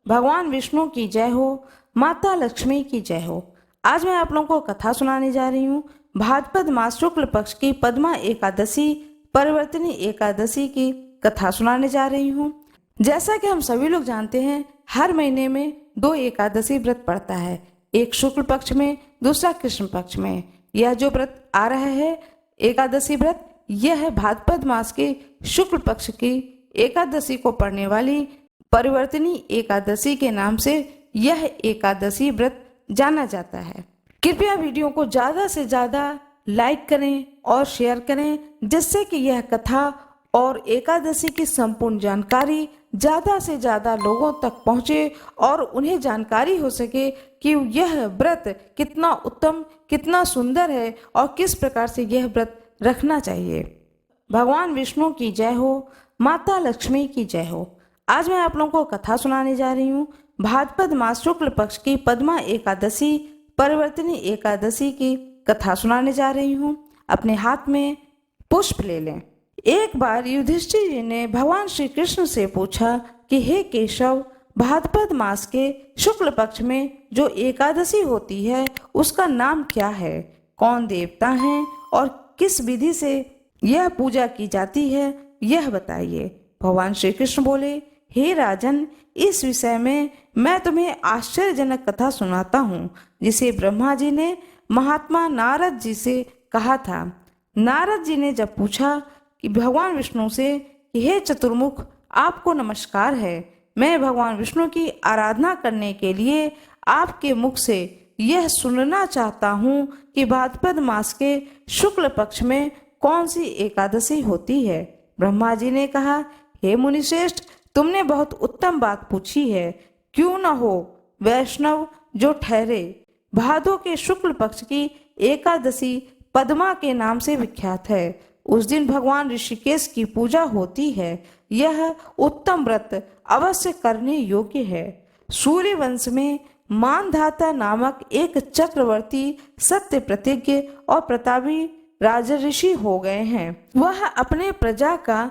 भगवान विष्णु की जय हो, माता लक्ष्मी की जय हो। आज मैं आप लोगों को कथा सुनाने जा रही हूँ। भाद्रपद मास शुक्ल पक्ष की पद्मा एकादशी परिवर्तनी एकादशी की कथा सुनाने जा रही हूँ। जैसा कि हम सभी लोग जानते हैं, हर महीने में 2 एकादशी व्रत पड़ता है, एक शुक्ल पक्ष में, दूसरा कृष्ण पक्ष में। यह जो व्रत आ रहा है एकादशी व्रत, यह है भाद्रपद मास के शुक्ल पक्ष की एकादशी को पड़ने वाली परिवर्तनी एकादशी के नाम से यह एकादशी व्रत जाना जाता है। कृपया वीडियो को ज़्यादा से ज़्यादा लाइक करें और शेयर करें, जिससे कि यह कथा और एकादशी की संपूर्ण जानकारी ज़्यादा से ज़्यादा लोगों तक पहुँचे और उन्हें जानकारी हो सके कि यह व्रत कितना उत्तम, कितना सुंदर है और किस प्रकार से यह व्रत रखना चाहिए। भगवान विष्णु की जय हो, माता लक्ष्मी की जय हो। आज मैं आप लोगों को कथा सुनाने जा रही हूँ। भाद्रपद मास शुक्ल पक्ष की पद्मा एकादशी परिवर्तनी एकादशी की कथा सुनाने जा रही हूँ। अपने हाथ में पुष्प ले लें। एक बार युधिष्ठिर जी ने भगवान श्री कृष्ण से पूछा कि हे केशव, भाद्रपद मास के शुक्ल पक्ष में जो एकादशी होती है उसका नाम क्या है, कौन देवता हैं और किस विधि से यह पूजा की जाती है, यह बताइए। भगवान श्री कृष्ण बोले, हे राजन, इस विषय में मैं तुम्हें आश्चर्यजनक कथा सुनाता हूँ, जिसे ब्रह्मा जी ने महात्मा नारद जी से कहा था। नारद जी ने जब पूछा कि भगवान विष्णु से कि हे चतुर्मुख, आपको नमस्कार है, मैं भगवान विष्णु की आराधना करने के लिए आपके मुख से यह सुनना चाहता हूँ कि भाद्रपद मास के शुक्ल पक्ष में कौन सी एकादशी होती है। ब्रह्मा जी ने कहा, हे मुनिश्रेष्ठ, तुमने बहुत उत्तम बात पूछी है। क्यों न हो वैष्णव जो ठहरे। भादो के शुक्ल पक्ष की एकादशी पद्मा के नाम से विख्यात है। उस दिन भगवान ऋषिकेश की पूजा होती है। यह उत्तम व्रत अवश्य करने योग्य है। सूर्य वंश में मानधाता नामक एक चक्रवर्ती सत्य प्रतिज्ञ और प्रतापी राजऋषि हो गए हैं। वह अपने प्रजा का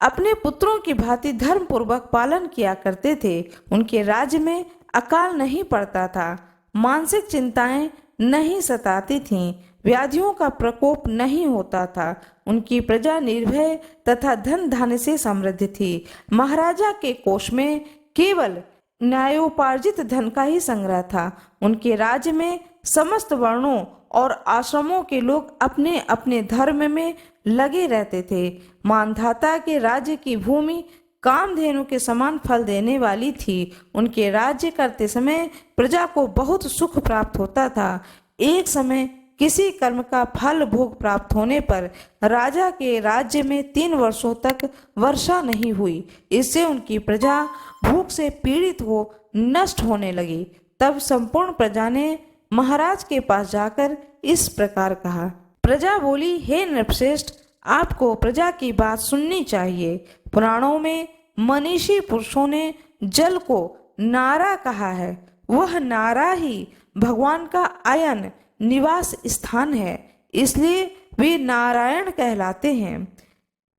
अपने पुत्रों की भांति धर्म पूर्वक पालन किया करते थे। उनके राज्य में अकाल नहीं पड़ता था, मानसिक चिंताएं नहीं सताती थीं, व्याधियों का प्रकोप नहीं होता था। उनकी प्रजा निर्भय तथा धन धान्य से समृद्ध थी। महाराजा के कोष में केवल न्यायोपार्जित धन का ही संग्रह था। उनके राज्य में समस्त वर्णों और आश्रमों के लोग अपने अपने धर्म में लगे रहते थे। मानधाता के राज्य की भूमि कामधेनु के समान फल देने वाली थी। उनके राज्य करते समय प्रजा को बहुत सुख प्राप्त होता था। एक समय किसी कर्म का फल भोग प्राप्त होने पर राजा के राज्य में 3 वर्षों तक वर्षा नहीं हुई। इससे उनकी प्रजा भूख से पीड़ित हो नष्ट होने लगी। तब संपूर्ण प्रजा ने महाराज के पास जाकर इस प्रकार कहा। प्रजा बोली, हे नृपश्रेष्ठ, आपको प्रजा की बात सुननी चाहिए। पुराणों में मनीषी पुरुषों ने जल को नारा कहा है। वह नारा ही भगवान का आयन निवास स्थान है, इसलिए वे नारायण कहलाते हैं।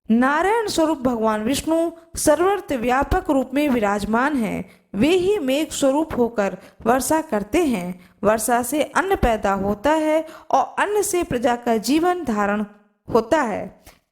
नारायण स्वरूप भगवान विष्णु सर्वत्र व्यापक रूप में विराजमान हैं। वे ही मेघ स्वरूप होकर वर्षा करते हैं। वर्षा से अन्न पैदा होता है और अन्न से प्रजा का जीवन धारण होता है।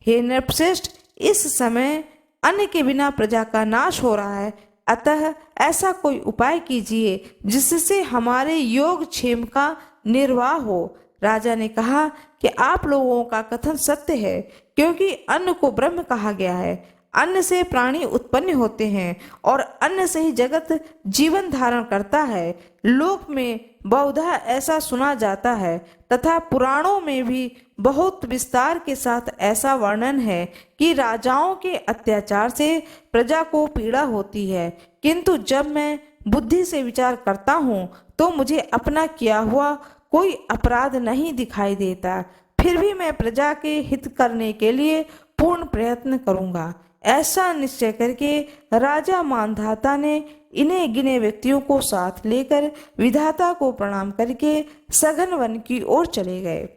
हे नृपश्रेष्ठ, इस समय अन्न के बिना प्रजा का नाश हो रहा है, अतः ऐसा कोई उपाय कीजिए जिससे हमारे योग क्षेम का निर्वाह हो। राजा ने कहा कि आप लोगों का कथन सत्य है, क्योंकि अन्न को ब्रह्म कहा गया है। अन्न से प्राणी उत्पन्न होते हैं और अन्न से ही जगत जीवन धारण करता है। लोक में बहुधा ऐसा सुना जाता है तथा पुराणों में भी बहुत विस्तार के साथ ऐसा वर्णन है कि राजाओं के अत्याचार से प्रजा को पीड़ा होती है, किंतु जब मैं बुद्धि से विचार करता हूँ तो मुझे अपना किया हुआ कोई अपराध नहीं दिखाई देता। फिर भी मैं प्रजा के हित करने के लिए पूर्ण प्रयत्न करूंगा। ऐसा निश्चय करके राजा मानधाता ने इन्हें गिने व्यक्तियों को साथ लेकर विधाता को प्रणाम करके सघन वन की ओर चले गए।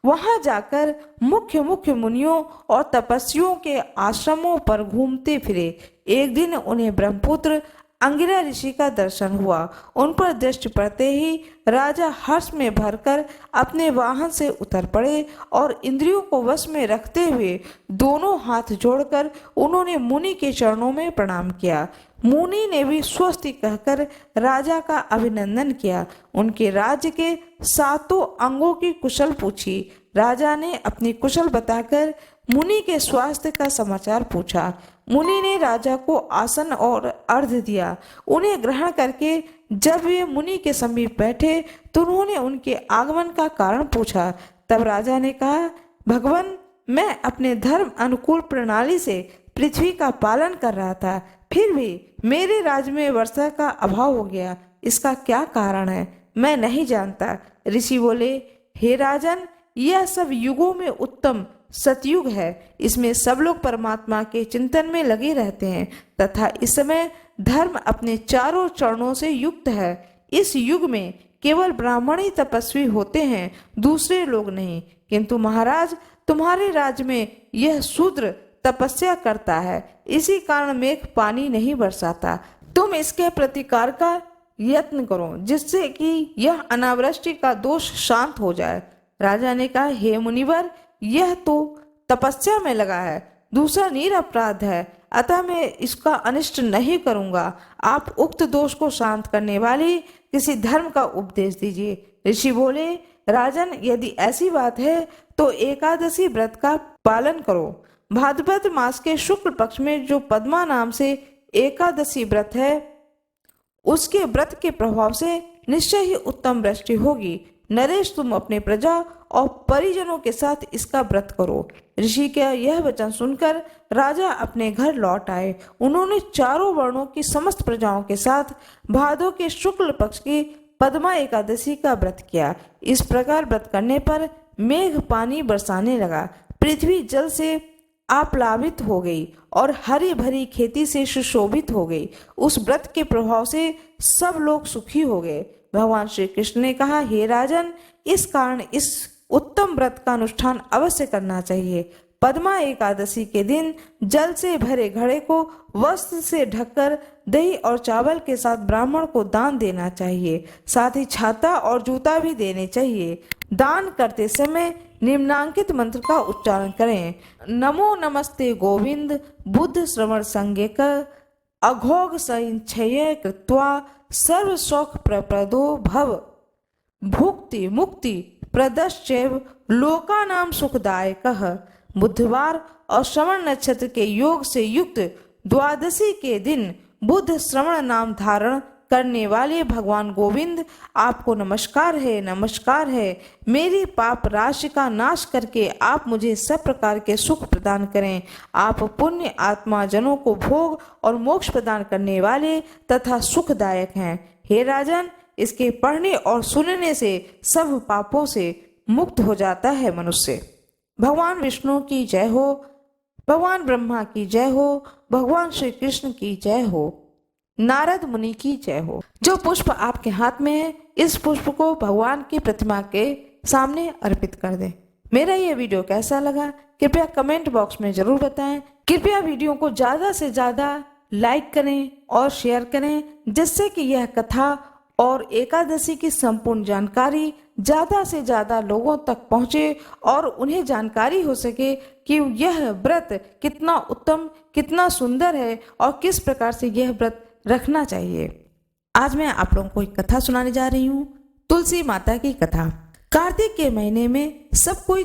वहां जाकर मुख्य मुख्य मुनियों और तपस्वियों के आश्रमों पर घूमते फिरे। एक दिन उन्हें ब्रह्मपुत्र अंगिरा ऋषि का दर्शन हुआ। उन पर दृष्टि पड़ते ही राजा हर्ष में भरकर अपने वाहन से उतर पड़े और इंद्रियों को वश में रखते हुए दोनों हाथ जोड़कर उन्होंने मुनि के चरणों में प्रणाम किया। मुनि ने भी स्वस्ति कहकर राजा का अभिनंदन किया। उनके राज्य के 7 अंगों की कुशल पूछी। राजा ने अपनी कुशल बताकर मुनि के स्वास्थ्य का समाचार पूछा। मुनि ने राजा को आसन और अर्घ्य दिया। उन्हें ग्रहण करके जब वे मुनि के समीप बैठे तो उन्होंने उनके आगमन का कारण पूछा। तब राजा ने कहा, भगवान, मैं अपने धर्म अनुकूल प्रणाली से पृथ्वी का पालन कर रहा था, फिर भी मेरे राज्य में वर्षा का अभाव हो गया। इसका क्या कारण है, मैं नहीं जानता। ऋषि बोले, हे राजन, यह सब युगों में उत्तम सतयुग है। इसमें सब लोग परमात्मा के चिंतन में लगे रहते हैं तथा इस समय धर्म अपने चारों चरणों से युक्त है। इस युग में केवल ब्राह्मण ही तपस्वी होते हैं, दूसरे लोग नहीं। किंतु महाराज, तुम्हारे राज्य में यह शूद्र तपस्या करता है, इसी कारण मेघ पानी नहीं बरसाता। तुम इसके प्रतिकार का यत्न करो जिससे कि यह अनावृष्टि का दोष शांत हो जाए। राजा ने कहा, हे मुनिवर, यह तो तपस्या में लगा है, दूसरा निरपराध है, अतः मैं इसका अनिष्ट नहीं करूंगा। आप उक्त दोष को शांत करने वाली किसी धर्म का उपदेश दीजिए। ऋषि बोले, राजन, यदि ऐसी बात है तो एकादशी व्रत का पालन करो। भाद्रपद मास के शुक्ल पक्ष में जो पद्मा नाम से एकादशी व्रत है, उसके व्रत के प्रभाव से निश्चय ही उत्तम वृष्टि होगी। नरेश, तुम अपने प्रजा और परिजनों के साथ इसका व्रत करो। ऋषि का यह वचन सुनकर राजा अपने घर लौट आए। उन्होंने चारों वर्णों की समस्त प्रजाओं के साथ भादों के शुक्ल पक्ष की पद्मा एकादशी का व्रत किया। इस प्रकार व्रत करने पर मेघ पानी बरसाने लगा, पृथ्वी जल से आप्लावित हो गई और हरी भरी खेती से सुशोभित हो गई। उस व्रत के प्रभाव से सब लोग सुखी हो गए। भगवान श्री कृष्ण ने कहा, हे राजन, इस कारण इस उत्तम व्रत का अनुष्ठान अवश्य करना चाहिए। पद्मा एकादशी के दिन जल से भरे घड़े को वस्त्र से ढककर दही और चावल के साथ ब्राह्मण को दान देना चाहिए। साथ ही छाता और जूता भी देने चाहिए। दान करते समय निम्नांकित मंत्र का उच्चारण करें। नमो नमस्ते गोविंद बुद्ध श्रवण संज्ञक अघोघ संचय कृत्वा सर्व शौक प्रप्रदो भव भुक्ति मुक्ति प्रदश्चैव लोकानाम सुखदायकः। बुधवार और श्रवण नक्षत्र के योग से युक्त द्वादशी के दिन बुद्ध श्रवण नाम धारण करने वाले भगवान गोविंद, आपको नमस्कार है, नमस्कार है। मेरी पाप राशि का नाश करके आप मुझे सब प्रकार के सुख प्रदान करें। आप पुण्य आत्मा जनों को भोग और मोक्ष प्रदान करने वाले तथा सुखदायक हैं। हे राजन, इसके पढ़ने और सुनने से सब पापों से मुक्त हो जाता है मनुष्य। भगवान विष्णु की जय हो, भगवान ब्रह्मा की जय हो, भगवान श्री कृष्ण की जय हो, नारद मुनि की जय हो। जो पुष्प आपके हाथ में है, इस पुष्प को भगवान की प्रतिमा के सामने अर्पित कर दें। मेरा ये वीडियो कैसा लगा कृपया कमेंट बॉक्स में जरूर बताएं। कृपया वीडियो को ज्यादा से ज्यादा लाइक करें और शेयर करें, जिससे कि यह कथा और एकादशी की संपूर्ण जानकारी ज्यादा से ज्यादा लोगों तक पहुंचे और उन्हें जानकारी हो सके कि यह व्रत कितना उत्तम, कितना सुंदर है और किस प्रकार से यह व्रत रखना चाहिए। आज मैं आप लोगों को एक कथा सुनाने जा रही हूँ, तुलसी माता की कथा। कार्तिक के महीने में सब कोई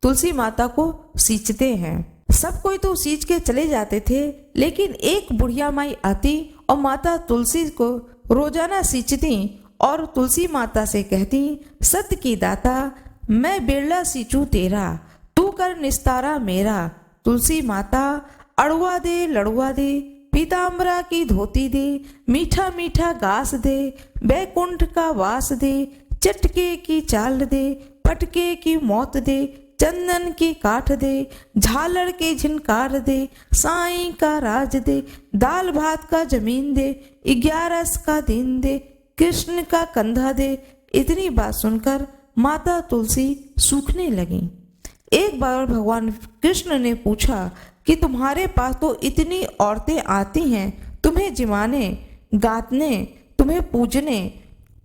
तुलसी माता को सींचते हैं। सब कोई तो सींच के चले जाते थे, लेकिन एक बुढ़िया माई आती और माता तुलसी को रोजाना सींचती और तुलसी माता से कहती, सत्य की दाता, मैं बिरला सींचू तेरा, तू कर निस्तारा मेरा। तुलसी माता अड़ुआ दे, लड़ुआ दे, पीताम्बरा की धोती दे, मीठा मीठा घास दे, बैकुंठ का वास दे, चटके की चाल दे, पटके की मौत दे, चंदन की काठ दे, झालर के झिनकार दे, साईं का राज दे, दाल भात का जमीन दे, 11 का दिन दे, कृष्ण का कंधा दे। इतनी बात सुनकर माता तुलसी सूखने लगी। एक बार भगवान कृष्ण ने पूछा कि तुम्हारे पास तो इतनी औरतें आती हैं तुम्हें जिमाने, गातने, तुम्हें पूजने,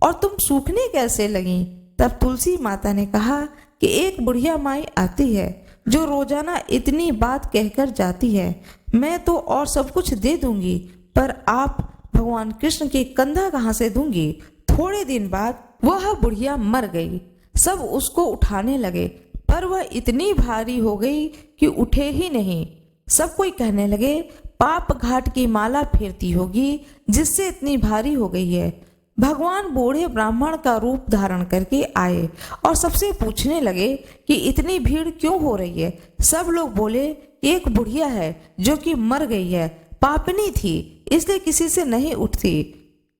और तुम सूखने कैसे लगी? तब तुलसी माता ने कहा कि एक बुढ़िया माई आती है जो रोजाना इतनी बात कहकर जाती है। मैं तो और सब कुछ दे दूंगी, पर आप भगवान कृष्ण के कंधा कहाँ से दूंगी? थोड़े दिन बाद वह बुढ़िया मर गई। सब उसको उठाने लगे, पर वह इतनी भारी हो गई कि उठे ही नहीं। सब कोई कहने लगे, पाप घाट की माला फेरती होगी जिससे इतनी भारी हो गई है। भगवान बूढ़े ब्राह्मण का रूप धारण करके आए और सबसे पूछने लगे कि इतनी भीड़ क्यों हो रही है। सब लोग बोले, एक बुढ़िया है जो कि मर गई है, पापनी थी, इसलिए किसी से नहीं उठती।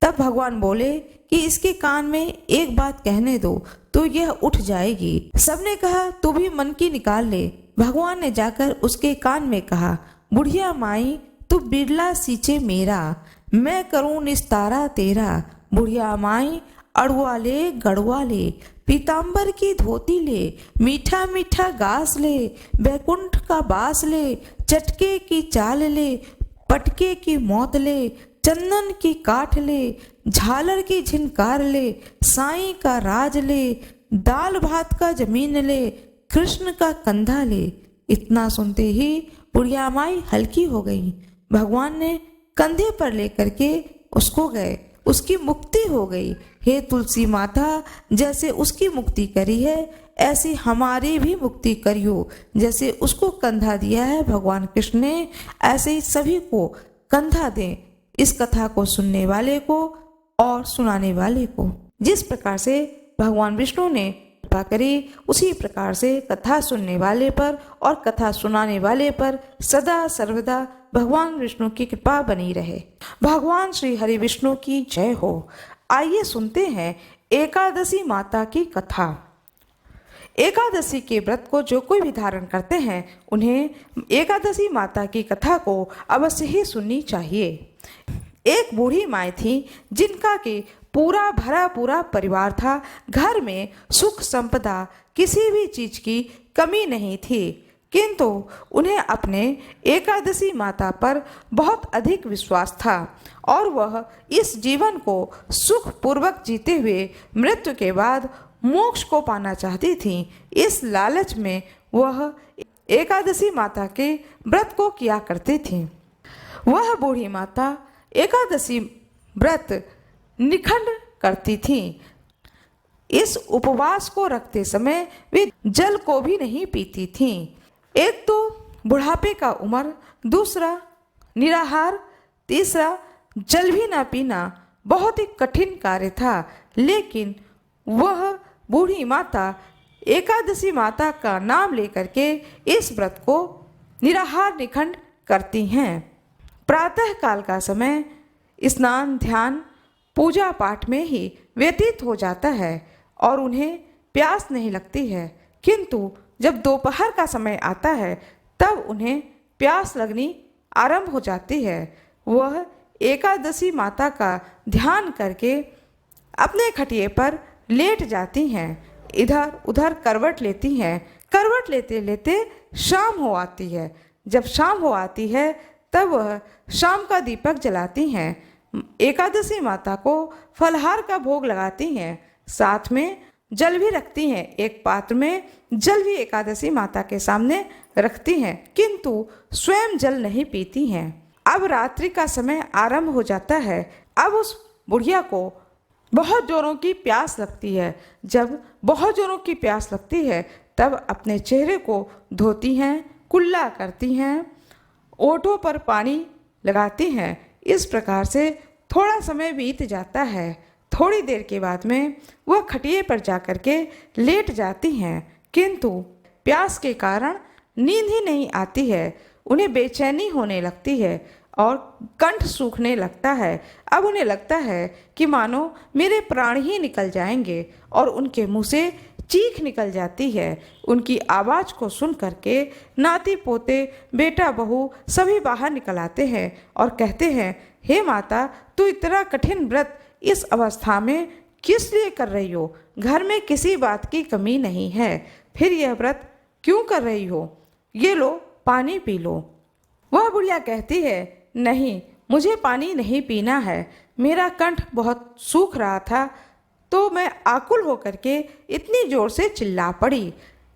तब भगवान बोले कि इसके कान में एक बात कहने दो तो यह उठ जाएगी। सबने कहा, तू भी मन की निकाल ले। भगवान ने जाकर उसके कान में कहा, बुढ़िया माई तू बिरला सींचे मेरा, मैं करूं निस्तारा तेरा। बुढ़िया माई अड़ुआ ले गड़ुआ ले, पीताम्बर की धोती ले, मीठा मीठा घास ले, बैकुंठ का बास ले, चटके की चाल ले, पटके की मौत ले, चंदन की काठ ले, झालर की झिनकार ले, साईं का राज ले, दाल भात का जमीन ले, कृष्ण का कंधा ले। इतना सुनते ही बुढ़िया माई हल्की हो गई। भगवान ने कंधे पर लेकर के उसको गए, उसकी मुक्ति हो गई। हे तुलसी माता, जैसे उसकी मुक्ति करी है ऐसी हमारी भी मुक्ति करियो। जैसे उसको कंधा दिया है भगवान कृष्ण ने, ऐसे ही सभी को कंधा दें, इस कथा को सुनने वाले को और सुनाने वाले को। जिस प्रकार से भगवान विष्णु ने कृपा करी, उसी प्रकार से कथा सुनने वाले पर और कथा सुनाने वाले पर सदा सर्वदा भगवान विष्णु की कृपा बनी रहे। भगवान श्री हरि विष्णु की जय हो। आइए सुनते हैं एकादशी माता की कथा। एकादशी के व्रत को जो कोई भी धारण करते हैं उन्हें एकादशी माता की कथा को अवश्य ही सुननी चाहिए। एक बूढ़ी माँ थी जिनका के पूरा भरा पूरा परिवार था। घर में सुख संपदा किसी भी चीज की कमी नहीं थी, किंतु उन्हें अपने एकादशी माता पर बहुत अधिक विश्वास था और वह इस जीवन को सुख पूर्वक जीते हुए मृत्यु के बाद मोक्ष को पाना चाहती थी। इस लालच में वह एकादशी माता के व्रत को किया करती थी। वह बूढ़ी माता एकादशी व्रत निखंड करती थी। इस उपवास को रखते समय वे जल को भी नहीं पीती थी। एक तो बुढ़ापे का उम्र, दूसरा निराहार, तीसरा जल भी ना पीना बहुत ही कठिन कार्य था। लेकिन वह बूढ़ी माता एकादशी माता का नाम लेकर के इस व्रत को निराहार निखंड करती हैं। प्रातः काल का समय स्नान, ध्यान, पूजा पाठ में ही व्यतीत हो जाता है और उन्हें प्यास नहीं लगती है, किंतु जब दोपहर का समय आता है तब उन्हें प्यास लगनी आरंभ हो जाती है। वह एकादशी माता का ध्यान करके अपने खटिए पर लेट जाती हैं, इधर उधर करवट लेती हैं। करवट लेते लेते शाम हो आती है। जब शाम हो आती है तब वह शाम का दीपक जलाती हैं, एकादशी माता को फलहार का भोग लगाती हैं, साथ में जल भी रखती हैं। एक पात्र में जल भी एकादशी माता के सामने रखती हैं, किंतु स्वयं जल नहीं पीती हैं। अब रात्रि का समय आरंभ हो जाता है। अब उस बुढ़िया को बहुत जोरों की प्यास लगती है। जब बहुत जोरों की प्यास लगती है तब अपने चेहरे को धोती हैं, कुल्ला करती हैं, ओठों पर पानी लगाती हैं। इस प्रकार से थोड़ा समय बीत जाता है। थोड़ी देर के बाद में वह खटिए पर जाकर के लेट जाती हैं, किंतु प्यास के कारण नींद ही नहीं आती है। उन्हें बेचैनी होने लगती है और कंठ सूखने लगता है। अब उन्हें लगता है कि मानो मेरे प्राण ही निकल जाएंगे और उनके मुंह से चीख निकल जाती है। उनकी आवाज़ को सुन करके नाती पोते, बेटा बहू सभी बाहर निकल आते हैं और कहते हैं, हे माता, तू इतना कठिन व्रत इस अवस्था में किस लिए कर रही हो? घर में किसी बात की कमी नहीं है, फिर यह व्रत क्यों कर रही हो? ये लो पानी पी लो। वह बुढ़िया कहती है, नहीं, मुझे पानी नहीं पीना है, मेरा कंठ बहुत सूख रहा था, तो मैं आकुल होकर के इतनी जोर से चिल्ला पड़ी,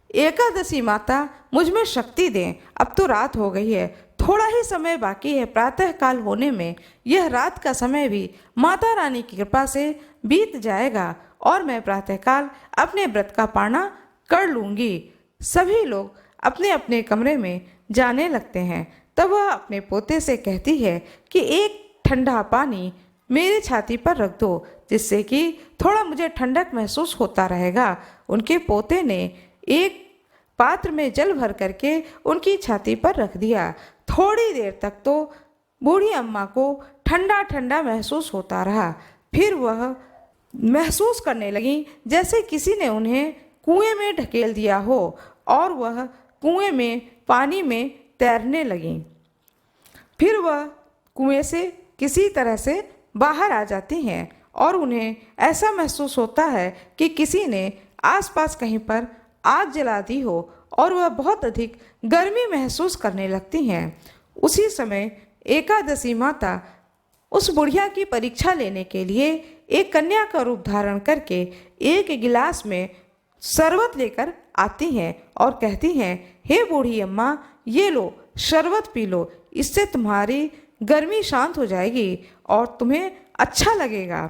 एकादशी माता मुझ में शक्ति दें, अब तो रात हो गई है, थोड़ा ही समय बाकी है प्रातः काल होने में। यह रात का समय भी माता रानी की कृपा से बीत जाएगा और मैं प्रातःकाल अपने व्रत का पारणा कर लूँगी। सभी लोग अपने अपने कमरे में जाने लगते हैं। तब वह अपने पोते से कहती है कि एक ठंडा पानी मेरी छाती पर रख दो, जिससे कि थोड़ा मुझे ठंडक महसूस होता रहेगा। उनके पोते ने एक पात्र में जल भर करके उनकी छाती पर रख दिया। थोड़ी देर तक तो बूढ़ी अम्मा को ठंडा ठंडा महसूस होता रहा। फिर वह महसूस करने लगी जैसे किसी ने उन्हें कुएं में ढकेल दिया हो और वह कुएं में पानी में तैरने लगी। फिर वह कुएं से किसी तरह से बाहर आ जाती हैं और उन्हें ऐसा महसूस होता है कि किसी ने आसपास कहीं पर आग जला दी हो और वह बहुत अधिक गर्मी महसूस करने लगती हैं। उसी समय एकादशी माता उस बुढ़िया की परीक्षा लेने के लिए एक कन्या का रूप धारण करके एक गिलास में शरबत लेकर आती हैं और कहती हैं, हे बूढ़ी अम्मा, ये लो शरबत पी लो, इससे तुम्हारी गर्मी शांत हो जाएगी और तुम्हें अच्छा लगेगा।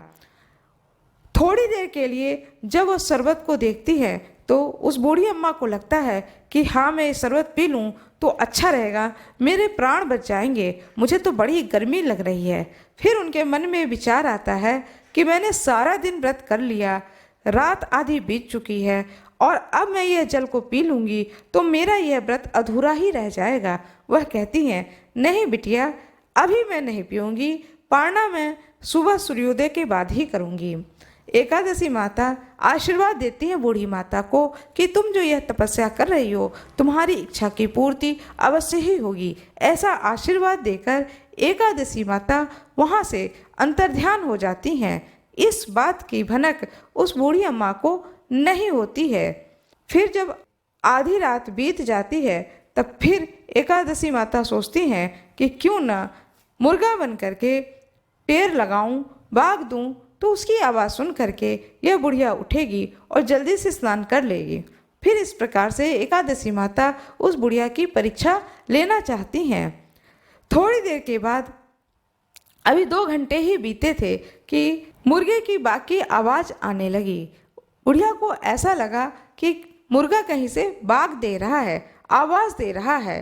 थोड़ी देर के लिए जब वह शरबत को देखती है तो उस बूढ़ी अम्मा को लगता है कि हाँ, मैं शरबत पी लूँ तो अच्छा रहेगा, मेरे प्राण बच जाएंगे, मुझे तो बड़ी गर्मी लग रही है। फिर उनके मन में विचार आता है कि मैंने सारा दिन व्रत कर लिया, रात आधी बीत चुकी है और अब मैं यह जल को पी लूँगी तो मेरा यह व्रत अधूरा ही रह जाएगा। वह कहती हैं, नहीं बिटिया, अभी मैं नहीं पीऊँगी, पारणा मैं सुबह सूर्योदय के बाद ही करूँगी। एकादशी माता आशीर्वाद देती हैं बूढ़ी माता को कि तुम जो यह तपस्या कर रही हो, तुम्हारी इच्छा की पूर्ति अवश्य ही होगी। ऐसा आशीर्वाद देकर एकादशी माता वहाँ से अंतर्ध्यान हो जाती हैं। इस बात की भनक उस बूढ़ी अम्मा को नहीं होती है। फिर जब आधी रात बीत जाती है तब फिर एकादशी माता सोचती हैं कि क्यों न मुर्गा बन करके टेर लगाऊं, बाग दूं, तो उसकी आवाज़ सुन करके यह बुढ़िया उठेगी और जल्दी से स्नान कर लेगी। फिर इस प्रकार से एकादशी माता उस बुढ़िया की परीक्षा लेना चाहती हैं। थोड़ी देर के बाद, अभी 2 घंटे ही बीते थे कि मुर्गे की बाग की आवाज़ आने लगी। बुढ़िया को ऐसा लगा कि मुर्गा कहीं से बाग दे रहा है, आवाज़ दे रहा है।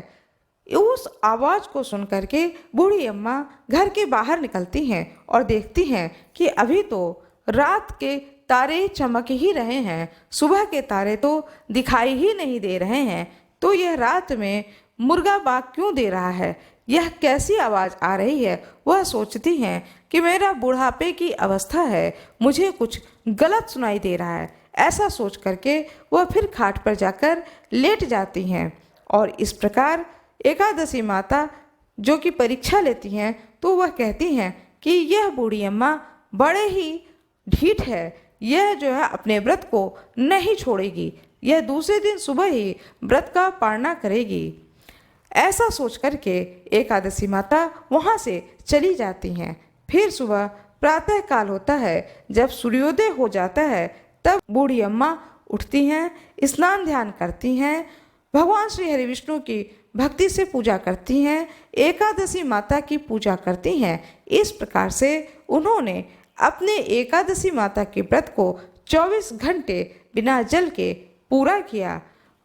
उस आवाज़ को सुन करके बूढ़ी अम्मा घर के बाहर निकलती हैं और देखती हैं कि अभी तो रात के तारे चमक ही रहे हैं, सुबह के तारे तो दिखाई ही नहीं दे रहे हैं। तो यह रात में मुर्गा बाग क्यों दे रहा है, यह कैसी आवाज़ आ रही है। वह सोचती हैं कि मेरा बुढ़ापे की अवस्था है, मुझे कुछ गलत सुनाई दे रहा है। ऐसा सोच करके वह फिर खाट पर जाकर लेट जाती हैं और इस प्रकार एकादशी माता जो कि परीक्षा लेती हैं तो वह कहती हैं कि यह बूढ़ी अम्मा बड़े ही ढीठ है, यह जो है अपने व्रत को नहीं छोड़ेगी, यह दूसरे दिन सुबह ही व्रत का पारणा करेगी। ऐसा सोच करके एकादशी माता वहाँ से चली जाती हैं। फिर सुबह प्रातः काल होता है, जब सूर्योदय हो जाता है तब बूढ़ी अम्मा उठती हैं, स्नान ध्यान करती हैं, भगवान श्री हरि विष्णु की भक्ति से पूजा करती हैं, एकादशी माता की पूजा करती हैं। इस प्रकार से उन्होंने अपने एकादशी माता के व्रत को 24 घंटे बिना जल के पूरा किया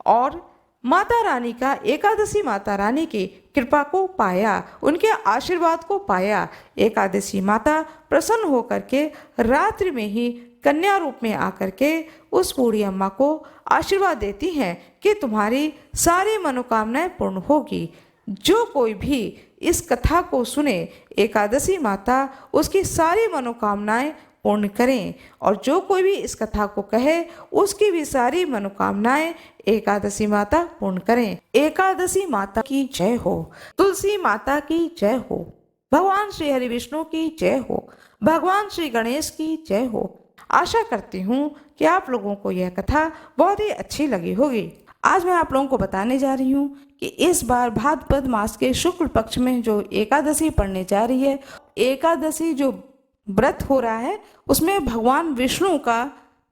और माता रानी का, एकादशी माता रानी की कृपा को पाया, उनके आशीर्वाद को पाया। एकादशी माता प्रसन्न होकर के रात्रि में ही कन्या रूप में आकर के उस बूढ़ी अम्मा को आशीर्वाद देती हैं कि तुम्हारी सारी मनोकामनाएं पूर्ण होगी। जो कोई भी इस कथा को सुने, एकादशी माता उसकी सारी मनोकामनाएं पूर्ण करें और जो कोई भी इस कथा को कहे उसकी भी सारी मनोकामनाएं एकादशी माता पूर्ण करें। एकादशी माता की जय हो, तुलसी माता की जय हो, भगवान श्री हरि विष्णु की जय हो, भगवान श्री गणेश की जय हो। आशा करती हूँ कि आप लोगों को यह कथा बहुत ही अच्छी लगी होगी। आज मैं आप लोगों को बताने जा रही हूँ कि इस बार भाद्रपद मास के शुक्ल पक्ष में जो एकादशी पड़ने जा रही है, एकादशी जो व्रत हो रहा है उसमें भगवान विष्णु का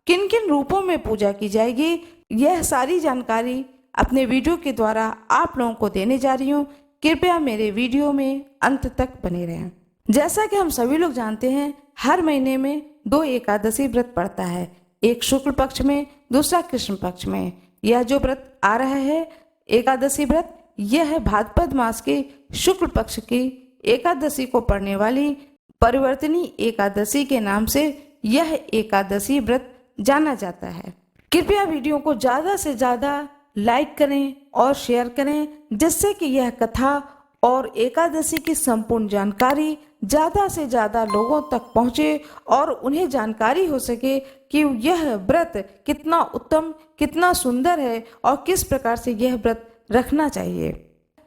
किन किन रूपों में पूजा की जाएगी, यह सारी जानकारी अपने वीडियो के द्वारा आप लोगों को देने जा रही हूँ। कृपया मेरे वीडियो में अंत तक बने रहें। जैसा कि हम सभी लोग जानते हैं, हर महीने में 2 एकादशी व्रत पड़ता है, एक शुक्ल पक्ष में, दूसरा कृष्ण पक्ष में। यह जो व्रत आ रहा है एकादशी व्रत, यह है भाद्रपद मास के शुक्ल पक्ष की एकादशी को पड़ने वाली परिवर्तनी एकादशी के नाम से यह एकादशी व्रत जाना जाता है। कृपया वीडियो को ज़्यादा से ज़्यादा लाइक करें और शेयर करें, जिससे कि यह कथा और एकादशी की संपूर्ण जानकारी ज़्यादा से ज़्यादा लोगों तक पहुँचे और उन्हें जानकारी हो सके कि यह व्रत कितना उत्तम, कितना सुंदर है और किस प्रकार से यह व्रत रखना चाहिए।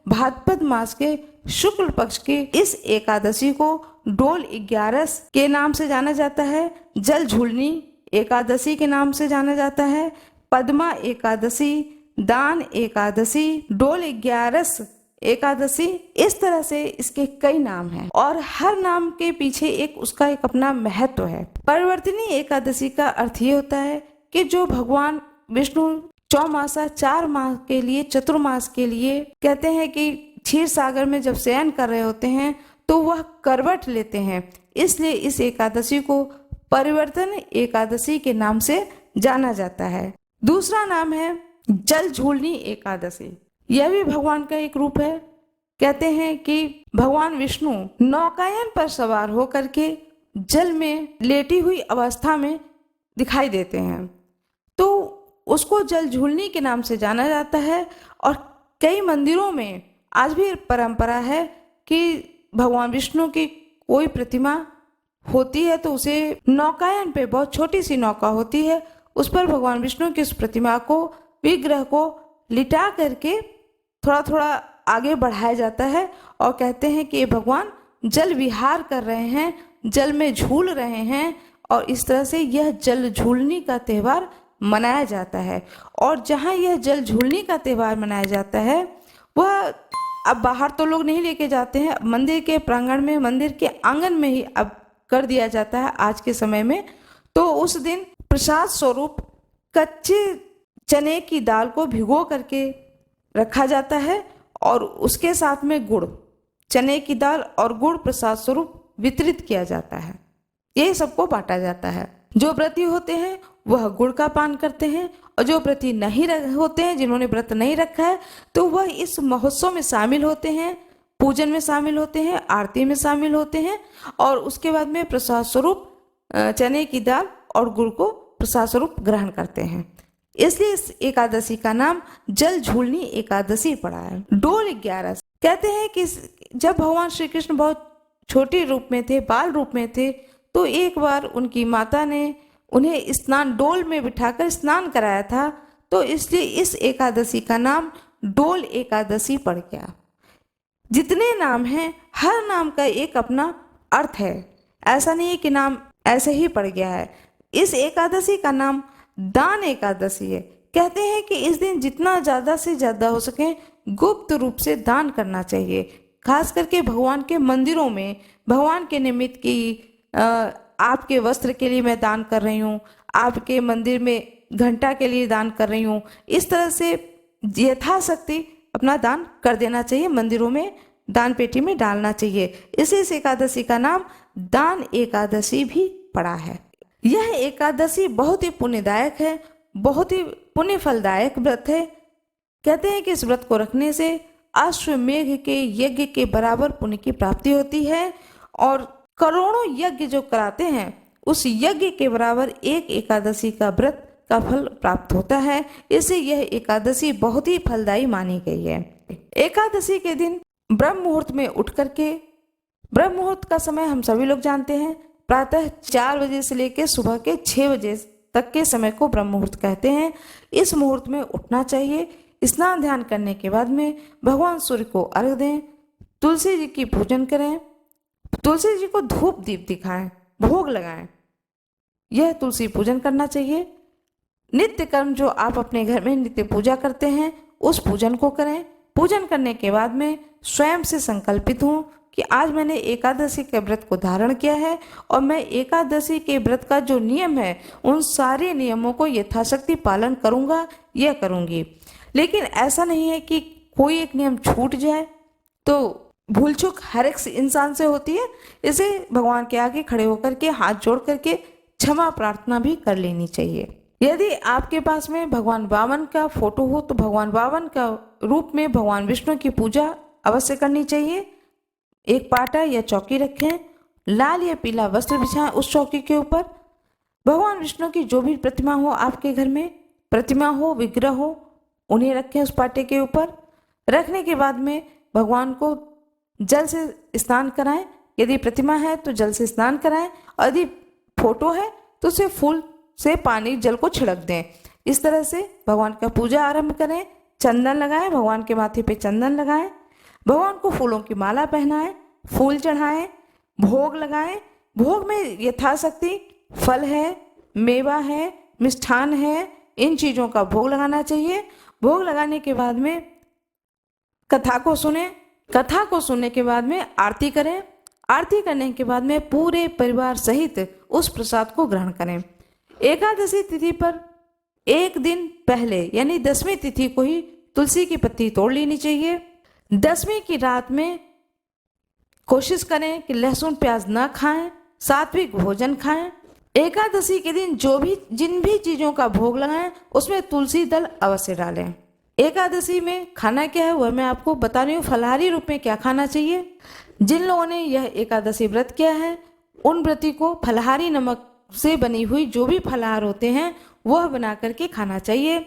भाद्रपद मास के शुक्ल पक्ष की इस एकादशी को डोल 11 के नाम से जाना जाता है, जल झूलनी एकादशी के नाम से जाना जाता है, पद्मा एकादशी, दान एकादशी, डोल 11 एकादशी, इस तरह से इसके कई नाम हैं और हर नाम के पीछे उसका एक अपना महत्व है। परिवर्तनी एकादशी का अर्थ ये होता है कि जो भगवान विष्णु चौमासा 4 माह के लिए, चतुर्मास के लिए कहते हैं कि क्षीर सागर में जब शयन कर रहे होते हैं तो वह करवट लेते हैं, इसलिए इस एकादशी को परिवर्तन एकादशी के नाम से जाना जाता है। दूसरा नाम है जल झूलनी एकादशी। यह भी भगवान का एक रूप है। कहते हैं कि भगवान विष्णु नौकायन पर सवार होकर के जल में लेटी हुई अवस्था में दिखाई देते हैं, तो उसको जल झूलनी के नाम से जाना जाता है। और कई मंदिरों में आज भी परंपरा है कि भगवान विष्णु की कोई प्रतिमा होती है तो उसे नौकायन पे, बहुत छोटी सी नौका होती है, उस पर भगवान विष्णु की उस प्रतिमा को, विग्रह को लिटा करके थोड़ा थोड़ा आगे बढ़ाया जाता है और कहते हैं कि ये भगवान जल विहार कर रहे हैं, जल में झूल रहे हैं, और इस तरह से यह जल झूलनी का त्यौहार मनाया जाता है। और जहाँ यह जल झूलनी का त्यौहार मनाया जाता है वह अब बाहर तो लोग नहीं लेके जाते हैं, मंदिर के प्रांगण में, मंदिर के आंगन में ही अब कर दिया जाता है आज के समय में। तो उस दिन प्रसाद स्वरूप कच्चे चने की दाल को भिगो करके रखा जाता है और उसके साथ में गुड़, चने की दाल और गुड़ प्रसाद स्वरूप वितरित किया जाता है। ये सबको बांटा जाता है। जो व्रती होते हैं वह गुड़ का पान करते हैं और जो व्रती नहीं होते हैं, जिन्होंने व्रत नहीं रखा है, तो वह इस महोत्सव में शामिल होते हैं, पूजन में शामिल होते हैं, आरती में शामिल होते हैं और उसके बाद में प्रसाद स्वरूप चने की दाल और गुड़ को प्रसाद स्वरूप ग्रहण करते हैं। इसलिए इस एकादशी का नाम जल झूलनी एकादशी पड़ा है। डोल 11 कहते हैं कि जब भगवान श्री कृष्ण बहुत छोटे रूप में थे, बाल रूप में थे, तो एक बार उनकी माता ने उन्हें स्नान, डोल में बिठाकर स्नान कराया था, तो इसलिए इस एकादशी का नाम डोल एकादशी पड़ गया। जितने नाम हैं, हर नाम का एक अपना अर्थ है, ऐसा नहीं है कि नाम ऐसे ही पड़ गया है। इस एकादशी का नाम दान एकादशी है। कहते हैं कि इस दिन जितना ज़्यादा से ज़्यादा हो सके गुप्त रूप से दान करना चाहिए, खास करके भगवान के मंदिरों में, भगवान के निमित्त की आपके वस्त्र के लिए मैं दान कर रही हूँ, आपके मंदिर में घंटा के लिए दान कर रही हूँ, इस तरह से यथाशक्ति अपना दान कर देना चाहिए, मंदिरों में दान पेटी में डालना चाहिए। इस एकादशी का नाम दान एकादशी भी पड़ा है। यह एकादशी बहुत ही पुण्यदायक है, बहुत ही पुण्य फलदायक व्रत है। कहते हैं कि इस व्रत को रखने से अश्वमेघ के यज्ञ के बराबर पुण्य की प्राप्ति होती है और करोड़ों यज्ञ जो कराते हैं उस यज्ञ के बराबर एक एकादशी का व्रत का फल प्राप्त होता है। इससे यह एकादशी बहुत ही फलदायी मानी गई है। एकादशी के दिन ब्रह्म मुहूर्त में उठ करके, ब्रह्म मुहूर्त का समय हम सभी लोग जानते हैं, प्रातः 4 बजे से लेकर सुबह के 6 बजे तक के समय को ब्रह्म मुहूर्त कहते हैं। इस मुहूर्त में उठना चाहिए। स्नान ध्यान करने के बाद में भगवान सूर्य को अर्घ्य दें, तुलसी जी की पूजन करें, तुलसी जी को धूप दीप दिखाएं, भोग लगाएं, यह तुलसी पूजन करना चाहिए। नित्य कर्म जो आप अपने घर में नित्य पूजा करते हैं उस पूजन को करें। पूजन करने के बाद में स्वयं से संकल्पित हों कि आज मैंने एकादशी के व्रत को धारण किया है और मैं एकादशी के व्रत का जो नियम है उन सारे नियमों को यथाशक्ति पालन करूंगा या करूंगी। लेकिन ऐसा नहीं है कि कोई एक नियम छूट जाए, तो भूल चूक हर एक इंसान से होती है। इसे भगवान के आगे खड़े होकर के हाथ जोड़ करके क्षमा प्रार्थना भी कर लेनी चाहिए। यदि आपके पास में भगवान वामन का फोटो हो तो भगवान वामन का रूप में भगवान विष्णु की पूजा अवश्य करनी चाहिए। एक पाटा या चौकी रखें, लाल या पीला वस्त्र बिछाएं उस चौकी के ऊपर। भगवान विष्णु की जो भी प्रतिमा हो आपके घर में, प्रतिमा हो विग्रह हो, उन्हें रखें उस पाटे के ऊपर। रखने के बाद में भगवान को जल से स्नान कराएं। यदि प्रतिमा है तो जल से स्नान कराएं और यदि फोटो है तो उसे फूल से पानी जल को छिड़क दें। इस तरह से भगवान का पूजा आरंभ करें। चंदन लगाएं, भगवान के माथे पे चंदन लगाएं, भगवान को फूलों की माला पहनाएं, फूल चढ़ाएं, भोग लगाएं। भोग में यथाशक्ति फल है, मेवा है, मिष्ठान है, इन चीज़ों का भोग लगाना चाहिए। भोग लगाने के बाद में कथा को सुने। कथा को सुनने के बाद में आरती करें। आरती करने के बाद में पूरे परिवार सहित उस प्रसाद को ग्रहण करें। एकादशी तिथि पर एक दिन पहले यानी 10वीं तिथि को ही तुलसी की पत्ती तोड़ लेनी चाहिए। 10वीं की रात में कोशिश करें कि लहसुन प्याज न खाएं, सात्विक भोजन खाएं। एकादशी के दिन जिन भी चीजों का भोग लगाएं उसमें तुलसी दल अवश्य डालें। एकादशी में खाना क्या है वह मैं आपको बता रही हूँ। फलाहारी रूप में क्या खाना चाहिए। जिन लोगों ने यह एकादशी व्रत किया है उन व्रती को फलाहारी नमक से बनी हुई जो भी फलाहार होते हैं वह बना करके खाना चाहिए।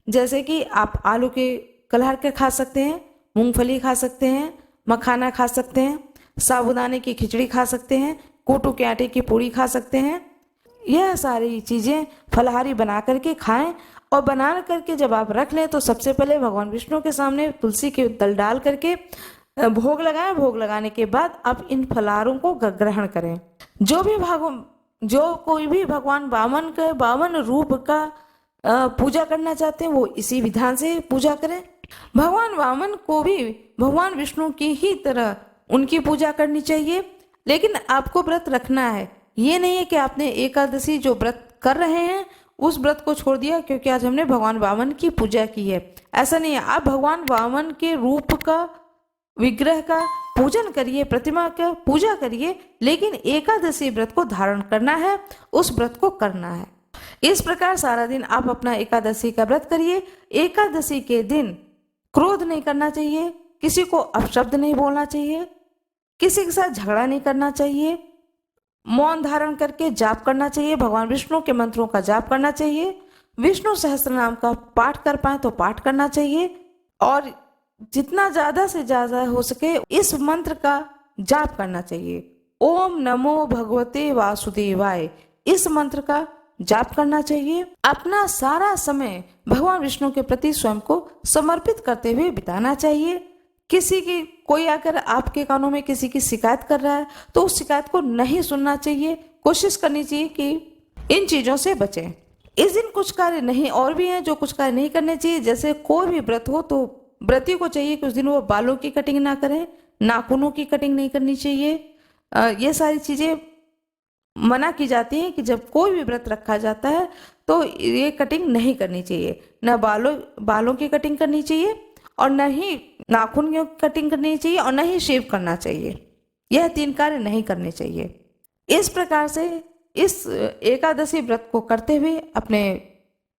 जैसे कि आप आलू के कलहर के खा सकते हैं, मूंगफली खा सकते हैं, मखाना खा सकते हैं, साबूदाने की खिचड़ी खा सकते हैं, कोटू के आटे की पूड़ी खा सकते हैं। यह सारी चीज़ें फलाहारी बना करके खाएं और बना करके जब आप रख लें तो सबसे पहले भगवान विष्णु के सामने तुलसी के दल डाल करके भोग लगाएं। भोग लगाने के बाद आप इन फलाहारों को ग्रहण करें। जो कोई भी भगवान वामन रूप का पूजा करना चाहते हैं वो इसी विधान से पूजा करें। भगवान वामन को भी भगवान विष्णु की ही तरह उनकी पूजा करनी चाहिए। लेकिन आपको व्रत रखना है, ये नहीं है कि आपने एकादशी जो व्रत कर रहे हैं उस व्रत को छोड़ दिया क्योंकि आज हमने भगवान वामन की पूजा की है। ऐसा नहीं है। आप भगवान वामन के रूप का, विग्रह का पूजन करिए, प्रतिमा का पूजा करिए, लेकिन एकादशी व्रत को धारण करना है, उस व्रत को करना है। इस प्रकार सारा दिन आप अपना एकादशी का व्रत करिए। एकादशी के दिन क्रोध नहीं करना चाहिए, किसी को अपशब्द नहीं बोलना चाहिए, किसी के साथ झगड़ा नहीं करना चाहिए, मौन धारण करके जाप करना चाहिए, भगवान विष्णु के मंत्रों का जाप करना चाहिए, विष्णु सहस्त्र नाम का पाठ कर पाए तो पाठ करना चाहिए और जितना ज्यादा से ज्यादा हो सके इस मंत्र का जाप करना चाहिए। ओम नमो भगवते वासुदेवाय, इस मंत्र का जाप करना चाहिए। अपना सारा समय भगवान विष्णु के प्रति स्वयं को समर्पित करते हुए बिताना चाहिए। कोई आकर आपके कानों में किसी की शिकायत कर रहा है तो उस शिकायत को नहीं सुनना चाहिए। कोशिश करनी चाहिए कि इन चीजों से बचें। इस दिन कुछ कार्य नहीं और भी हैं जो कुछ कार्य नहीं करने चाहिए। जैसे कोई भी व्रत हो तो व्रती को चाहिए कि उस दिन वो बालों की कटिंग ना करें, नाखूनों की कटिंग नहीं करनी चाहिए। ये सारी चीजें मना की जाती हैं कि जब कोई भी व्रत रखा जाता है तो ये कटिंग नहीं करनी चाहिए। न बालों की कटिंग करनी चाहिए और न ही नाखून की कटिंग करनी चाहिए और न ही शेव करना चाहिए। यह 3 कार्य नहीं करने चाहिए। इस प्रकार से इस एकादशी व्रत को करते हुए अपने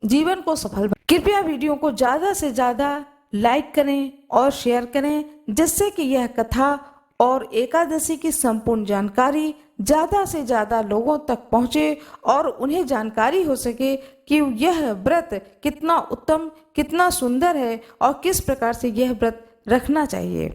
जीवन को सफल कृपया वीडियो को ज़्यादा से ज़्यादा लाइक करें और शेयर करें जिससे कि यह कथा और एकादशी की संपूर्ण जानकारी ज़्यादा से ज़्यादा लोगों तक पहुँचे और उन्हें जानकारी हो सके कि यह व्रत कितना उत्तम, कितना सुंदर है और किस प्रकार से यह व्रत रखना चाहिए।